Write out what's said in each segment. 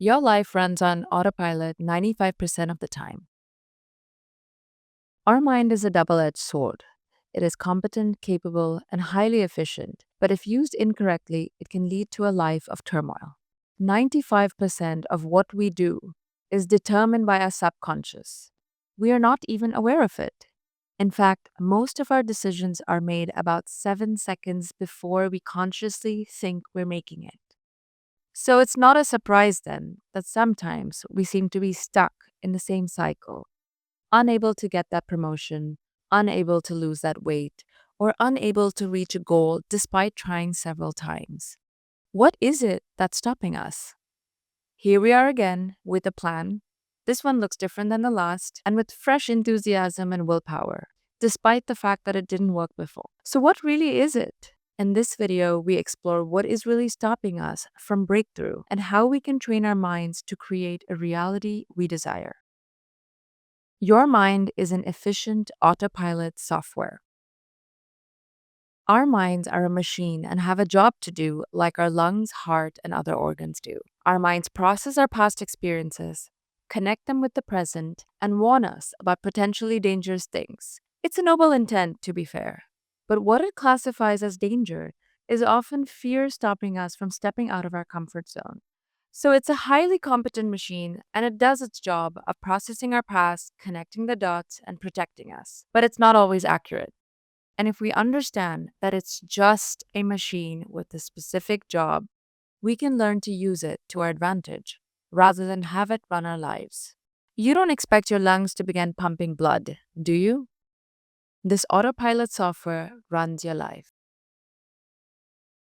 Your life runs on autopilot 95% of the time. Our mind is a double edged sword. It is competent, capable, and highly efficient, but if used incorrectly, it can lead to a life of turmoil. 95% of what we do is determined by our subconscious. We are not even aware of it. In fact, most of our decisions are made about 7 seconds before we consciously think we're making it. So it's not a surprise then that sometimes we seem to be stuck in the same cycle, unable to get that promotion, unable to lose that weight, or unable to reach a goal despite trying several times. What is it that's stopping us? Here we are again with a plan. This one looks different than the last and with fresh enthusiasm and willpower, despite the fact that it didn't work before. So, what really is it? In this video, we explore what is really stopping us from breakthrough and how we can train our minds to create a reality we desire. Your mind is an efficient autopilot software. Our minds are a machine and have a job to do like our lungs, heart, and other organs do. Our minds process our past experiences, connect them with the present, and warn us about potentially dangerous things. It's a noble intent, to be fair. But what it classifies as danger is often fear stopping us from stepping out of our comfort zone. So it's a highly competent machine and it does its job of processing our past, connecting the dots, and protecting us. But it's not always accurate. And if we understand that it's just a machine with a specific job, we can learn to use it to our advantage rather than have it run our lives. You don't expect your lungs to begin pumping blood, do you? This autopilot software runs your life.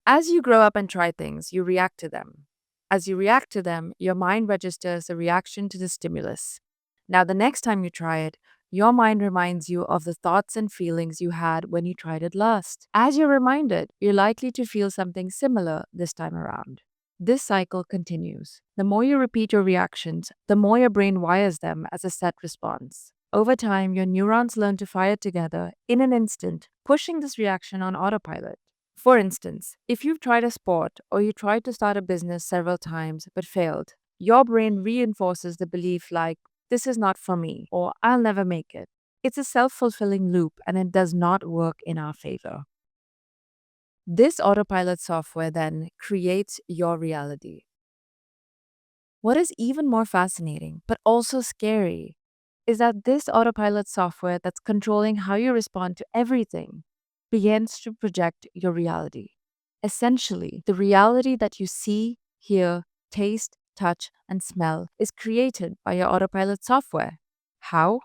As you grow up and try things, you react to them. As you react to them, your mind registers a reaction to the stimulus. Now, the next time you try it, your mind reminds you of the thoughts and feelings you had when you tried it last. As you're reminded, you're likely to feel something similar this time around. This cycle continues. The more you repeat your reactions, the more your brain wires them as a set response. Over time, your neurons learn to fire together in an instant, pushing this reaction on autopilot. For instance, if you've tried a sport or you tried to start a business several times but failed, your brain reinforces the belief like, this is not for me, or I'll never make it. It's a self fulfilling loop and it does not work in our favor. This autopilot software then creates your reality. What is even more fascinating, but also scary, is that this autopilot software that's controlling how you respond to everything begins to project your reality. Essentially, the reality that you see, hear, taste, touch, and smell is created by your autopilot software. How?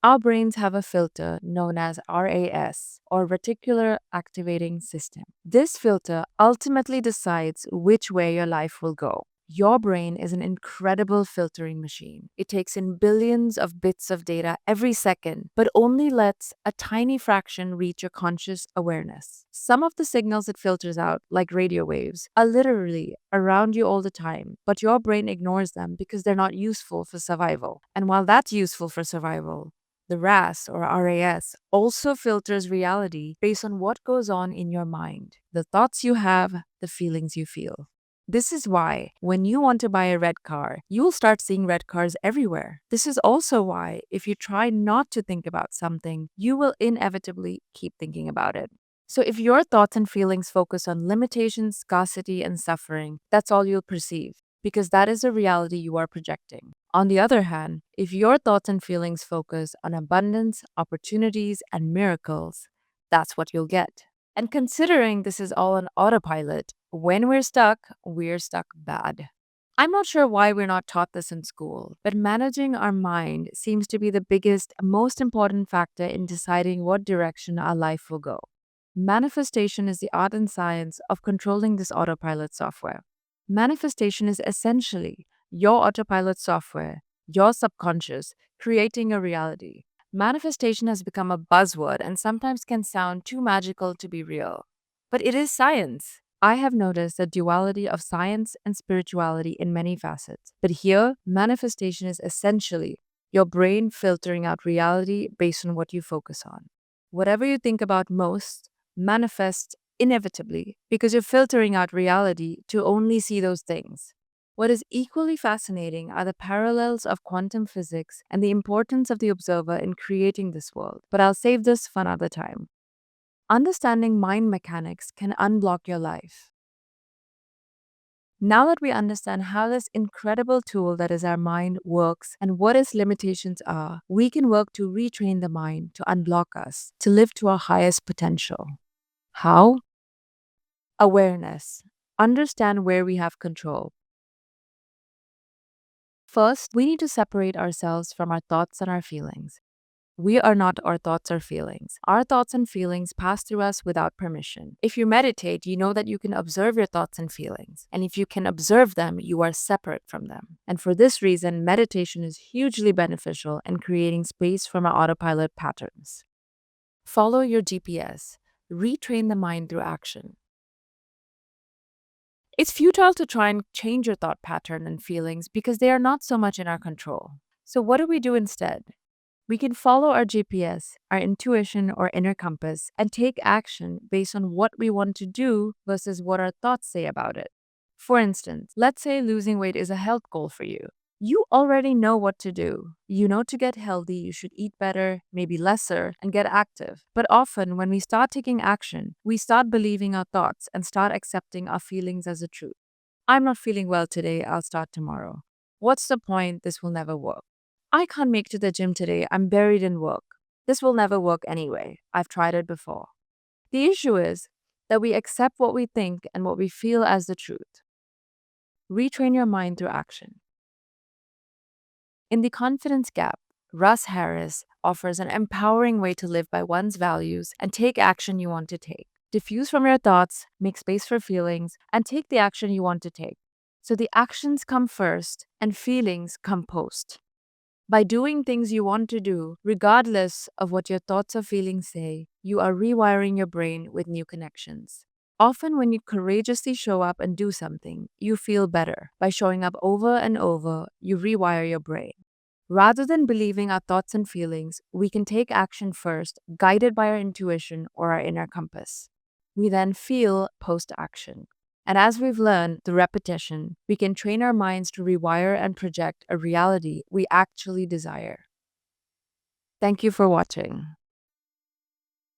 Our brains have a filter known as RAS, or Reticular Activating System. This filter ultimately decides which way your life will go. Your brain is an incredible filtering machine. It takes in billions of bits of data every second, but only lets a tiny fraction reach your conscious awareness. Some of the signals it filters out, like radio waves, are literally around you all the time, but your brain ignores them because they're not useful for survival. And while that's useful for survival, the RAS or RAS also filters reality based on what goes on in your mind, the thoughts you have, the feelings you feel. This is why, when you want to buy a red car, you will start seeing red cars everywhere. This is also why, if you try not to think about something, you will inevitably keep thinking about it. So, if your thoughts and feelings focus on limitations, scarcity, and suffering, that's all you'll perceive, because that is the reality you are projecting. On the other hand, if your thoughts and feelings focus on abundance, opportunities, and miracles, that's what you'll get. And considering this is all on autopilot, when we're stuck bad. I'm not sure why we're not taught this in school, but managing our mind seems to be the biggest, most important factor in deciding what direction our life will go. Manifestation is the art and science of controlling this autopilot software. Manifestation is essentially your autopilot software, your subconscious, creating a reality. Manifestation has become a buzzword and sometimes can sound too magical to be real. But it is science. I have noticed the duality of science and spirituality in many facets. But here, manifestation is essentially your brain filtering out reality based on what you focus on. Whatever you think about most manifests inevitably because you're filtering out reality to only see those things. What is equally fascinating are the parallels of quantum physics and the importance of the observer in creating this world. But I'll save this for another time. Understanding mind mechanics can unblock your life. Now that we understand how this incredible tool that is our mind works and what its limitations are, we can work to retrain the mind to unblock us, to live to our highest potential. How? Awareness. Understand where we have control. First, we need to separate ourselves from our thoughts and our feelings. We are not our thoughts or feelings. Our thoughts and feelings pass through us without permission. If you meditate, you know that you can observe your thoughts and feelings. And if you can observe them, you are separate from them. And for this reason, meditation is hugely beneficial in creating space from our autopilot patterns. Follow your GPS. Retrain the mind through action. It's futile to try and change your thought pattern and feelings because they are not so much in our control. So, what do we do instead? We can follow our GPS, our intuition, or inner compass, and take action based on what we want to do versus what our thoughts say about it. For instance, let's say losing weight is a health goal for you. You already know what to do. You know to get healthy, you should eat better, maybe lesser, and get active. But often, when we start taking action, we start believing our thoughts and start accepting our feelings as a truth. I'm not feeling well today, I'll start tomorrow. What's the point? This will never work. I can't make it to the gym today, I'm buried in work. This will never work anyway. I've tried it before. The issue is that we accept what we think and what we feel as the truth. Retrain your mind through action. In The Confidence Gap, Russ Harris offers an empowering way to live by one's values and take action you want to take. Diffuse from your thoughts, make space for feelings, and take the action you want to take. So the actions come first and feelings come post. By doing things you want to do, regardless of what your thoughts or feelings say, you are rewiring your brain with new connections. Often, when you courageously show up and do something, you feel better. By showing up over and over, you rewire your brain. Rather than believing our thoughts and feelings, we can take action first, guided by our intuition or our inner compass. We then feel post action. And as we've learned through repetition, we can train our minds to rewire and project a reality we actually desire. Thank you for watching.